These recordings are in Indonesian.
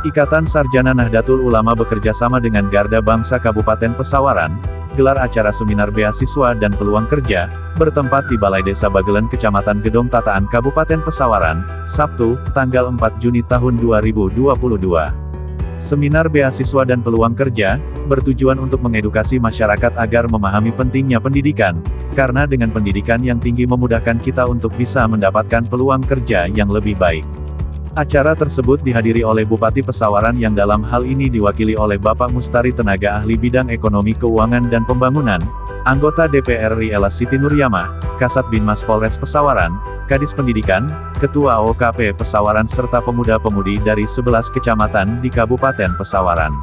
Ikatan Sarjana Nahdlatul Ulama bekerja sama dengan Garda Bangsa Kabupaten Pesawaran, gelar acara seminar beasiswa dan peluang kerja, bertempat di Balai Desa Bagelen Kecamatan Gedong Tataan Kabupaten Pesawaran, Sabtu, tanggal 4 Juni tahun 2022. Seminar beasiswa dan peluang kerja, bertujuan untuk mengedukasi masyarakat agar memahami pentingnya pendidikan, karena dengan pendidikan yang tinggi memudahkan kita untuk bisa mendapatkan peluang kerja yang lebih baik. Acara tersebut dihadiri oleh Bupati Pesawaran yang dalam hal ini diwakili oleh Bapak Mustari Tenaga Ahli Bidang Ekonomi Keuangan dan Pembangunan, anggota DPR RI Ella Siti Nuryamah, Kasat Binmas Polres Pesawaran, Kadis Pendidikan, Ketua OKP Pesawaran serta pemuda-pemudi dari 11 kecamatan di Kabupaten Pesawaran.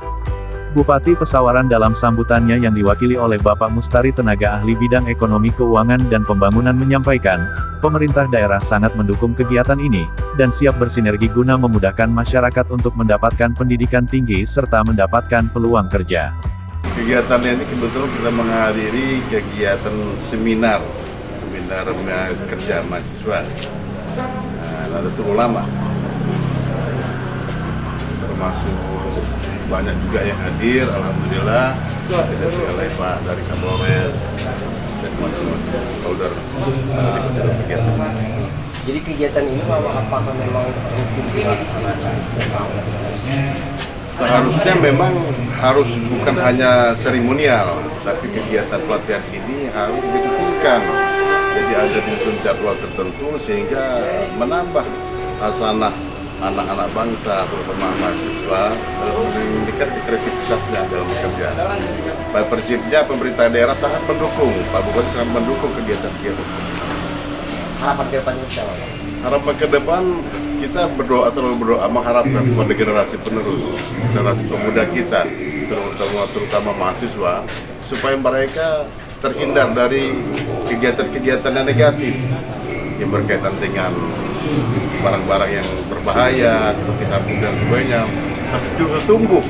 Bupati Pesawaran dalam sambutannya yang diwakili oleh Bapak Mustari Tenaga Ahli Bidang Ekonomi Keuangan dan Pembangunan menyampaikan, pemerintah daerah sangat mendukung kegiatan ini, dan siap bersinergi guna memudahkan masyarakat untuk mendapatkan pendidikan tinggi serta mendapatkan peluang kerja. Kegiatan ini kebetulan kita menghadiri kegiatan seminar kerja mahasiswa Nahdlatul Ulama, termasuk banyak juga yang hadir, alhamdulillah, oleh Pak dari Kapolres dan masing-masing saudara dari kegiatan. Jadi kegiatan ini apakah memang rutin dilaksanakan? Seharusnya memang harus bukan hanya seremonial, tapi kegiatan pelatihan ini harus dirutinkan. Jadi ada disusun jadwal tertentu sehingga menambah hasanah anak-anak bangsa, terutama mahasiswa, meningkat kreativitasnya dalam bekerja. Pada prinsipnya pemerintah daerah sangat mendukung, Pak Bupati sangat mendukung kegiatan-kegiatan. Harapan ke depan kita? Harapan ke depan kita berdoa, selalu berdoa mengharapkan kepada generasi penerus, generasi pemuda kita, terutama mahasiswa, supaya mereka terhindar dari kegiatan-kegiatan yang negatif yang berkaitan dengan barang-barang yang berbahaya seperti narkoba dan sebagainya, tapi juga tumbuh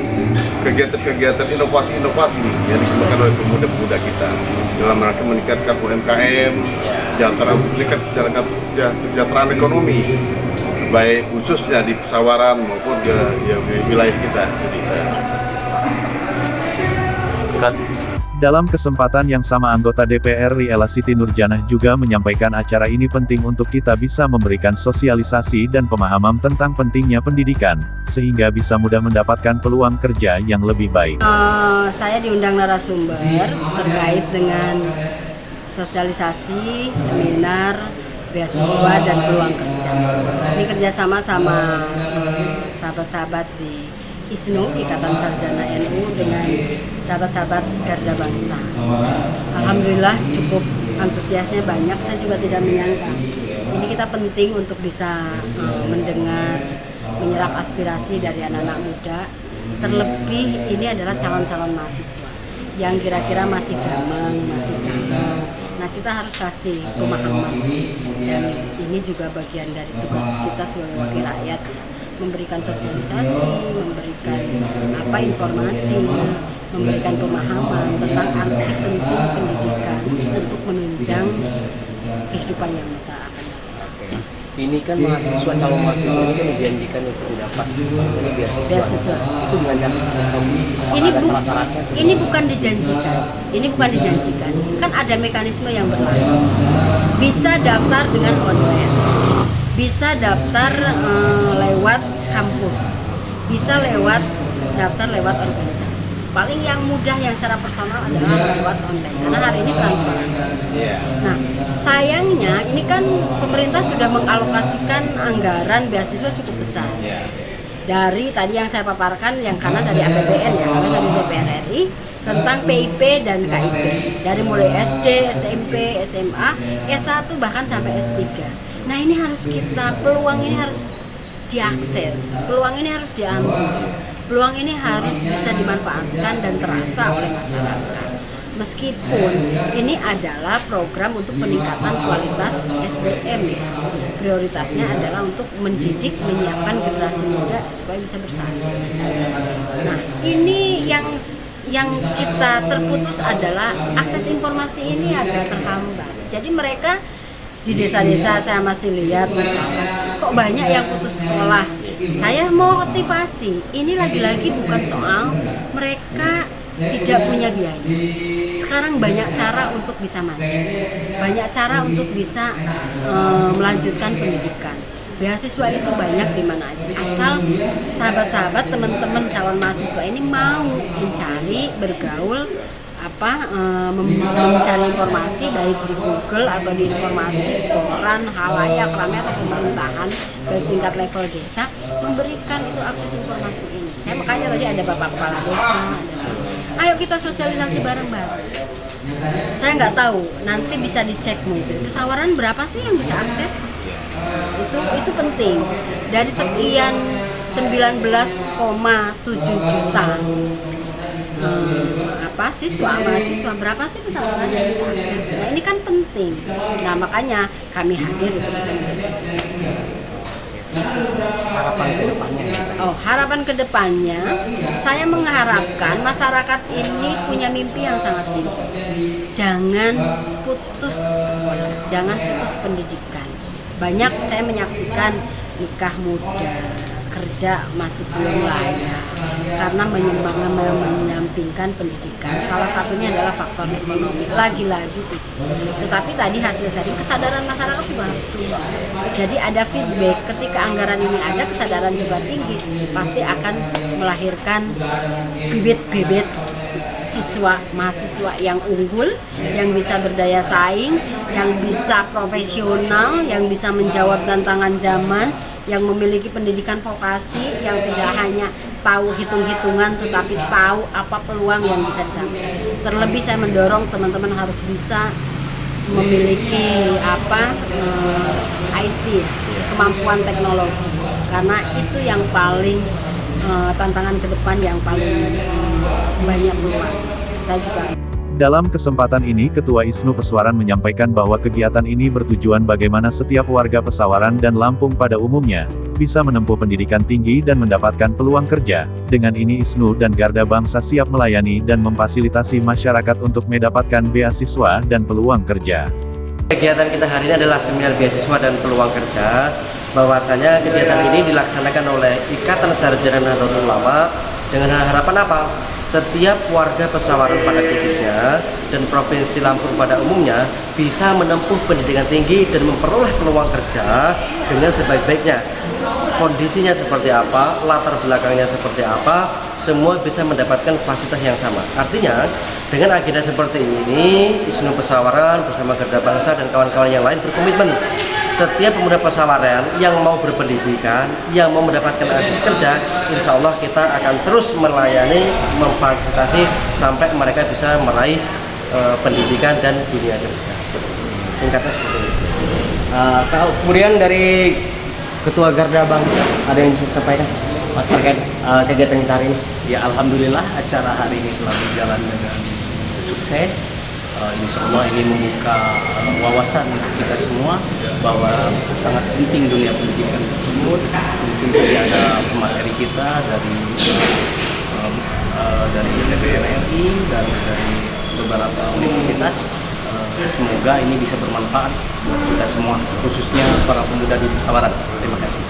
kegiatan-kegiatan inovasi-inovasi yang dikembangkan oleh pemuda-pemuda kita dalam rangka meningkatkan UMKM, kesejahteraan ekonomi, baik khususnya di Pesawaran maupun di wilayah kita Indonesia. Dalam kesempatan yang sama anggota DPR RI Ella Siti Nuryamah juga menyampaikan acara ini penting untuk kita bisa memberikan sosialisasi dan pemahaman tentang pentingnya pendidikan, sehingga bisa mudah mendapatkan peluang kerja yang lebih baik. Saya diundang narasumber terkait dengan sosialisasi, seminar, beasiswa, dan peluang kerja. Ini kerjasama sama sahabat-sahabat di ISNU, Ikatan Sarjana NU, dengan sahabat-sahabat Garda Bangsa. Alhamdulillah cukup antusiasnya banyak, saya juga tidak menyangka. Ini kita penting untuk bisa mendengar, menyerap aspirasi dari anak-anak muda. Terlebih ini adalah calon-calon mahasiswa yang kira-kira masih gamang, masih galau. Nah, kita harus kasih pemahaman, dan ini juga bagian dari tugas kita sebagai wakil rakyat, memberikan sosialisasi, memberikan informasi, memberikan pemahaman tentang arti penting pendidikan untuk menunjang kehidupan yang masa akan datang. Ini kan mahasiswa, calon mahasiswa ini kan dijanjikan untuk mendapat beasiswa. Itu dengan ini bukan dijanjikan. Kan ada mekanisme yang berlaku. Bisa daftar dengan online, bisa daftar lewat kampus, bisa daftar lewat organisasi. Paling yang mudah yang secara personal adalah lewat online, karena hari ini transparansi. Nah, sayangnya ini kan pemerintah sudah mengalokasikan anggaran beasiswa cukup besar. Dari tadi yang saya paparkan, yang kanan dari APBN ya, karena dari DPR RI, tentang PIP dan KIP. Dari mulai SD, SMP, SMA, S1 bahkan sampai S3. Nah, ini harus peluang ini harus diakses, peluang ini harus diambil. Peluang ini harus bisa dimanfaatkan dan terasa oleh masyarakat. Meskipun ini adalah program untuk peningkatan kualitas SDM ya. Prioritasnya adalah untuk mendidik, menyiapkan generasi muda supaya bisa bersaing. Nah, ini yang kita terputus adalah akses informasi ini agak terhambat. Jadi mereka di desa-desa saya masih lihat misalkan, kok banyak yang putus sekolah. Saya mau motivasi, ini lagi-lagi bukan soal mereka tidak punya biaya. Sekarang banyak cara untuk bisa maju, banyak cara untuk bisa melanjutkan pendidikan. Beasiswa itu banyak di mana aja, asal sahabat-sahabat, teman-teman calon mahasiswa ini mau mencari, bergaul, mencari informasi baik di Google atau di informasi koran, halayak, ramai atau pemerintahan dari tingkat level desa, memberikan itu akses informasi ini. Saya makanya tadi ada Bapak Kepala Desa, ayo kita sosialisasi bareng-bareng. Saya nggak tahu, nanti bisa dicek mungkin pesawaran berapa sih yang bisa akses. Itu penting. Dari sekian 19,7 juta mahasiswa berapa sih pesawaran yang bisa akses? Nah, ini kan penting. Nah, makanya kami hadir untuk bisa memberikan sosialisasi. Harapan ke depannya. Harapan ke depannya, saya mengharapkan masyarakat ini punya mimpi yang sangat tinggi. Jangan putus sekolah, jangan putus pendidikan. Banyak saya menyaksikan nikah muda, kerja masih belum layak karena menyampingkan pendidikan. Salah satunya adalah faktor ekonomi. Lagi-lagi itu. Tetapi tadi hasil saya kesadaran masyarakat juga harus tumbuh. Jadi ada feedback ketika anggaran ini ada, kesadaran juga tinggi, pasti akan melahirkan bibit-bibit mahasiswa yang unggul, yang bisa berdaya saing, yang bisa profesional, yang bisa menjawab tantangan zaman, yang memiliki pendidikan vokasi, yang tidak hanya tahu hitung-hitungan tetapi tahu apa peluang yang bisa disampaikan. Terlebih saya mendorong teman-teman harus bisa memiliki IT, kemampuan teknologi, karena itu yang paling tantangan ke depan yang paling banyak peluang. Saya juga. Dalam kesempatan ini Ketua ISNU Pesawaran menyampaikan bahwa kegiatan ini bertujuan bagaimana setiap warga Pesawaran dan Lampung pada umumnya, bisa menempuh pendidikan tinggi dan mendapatkan peluang kerja. Dengan ini ISNU dan Garda Bangsa siap melayani dan memfasilitasi masyarakat untuk mendapatkan beasiswa dan peluang kerja. Kegiatan kita hari ini adalah seminar beasiswa dan peluang kerja. Bahwasanya kegiatan ini dilaksanakan oleh Ikatan Sarjana Nahdlatul Ulama dengan harapan apa? Setiap warga Pesawaran pada khususnya dan Provinsi Lampung pada umumnya bisa menempuh pendidikan tinggi dan memperoleh peluang kerja dengan sebaik-baiknya. Kondisinya seperti apa, latar belakangnya seperti apa, semua bisa mendapatkan fasilitas yang sama. Artinya, dengan agenda seperti ini, ISNU Pesawaran bersama Garda Bangsa dan kawan-kawan yang lain berkomitmen setiap pemuda Pesawaran yang mau berpendidikan, yang mau mendapatkan akses kerja, insya Allah kita akan terus melayani, memfasilitasi sampai mereka bisa meraih pendidikan dan dunia kerja. Singkatnya seperti itu. Kemudian dari Ketua Garda Bangsa ada yang bisa disampaikan terkait kegiatan kita hari ini? Ya, alhamdulillah acara hari ini telah berjalan dengan sukses. Insya Allah ini membuka wawasan untuk kita semua bahwa sangat penting dunia pendidikan tersebut. Mungkin saja ada pemateri kita dari DPR RI dan dari beberapa universitas. Semoga ini bisa bermanfaat buat kita semua, khususnya para pemuda di Pesawaran. Terima kasih.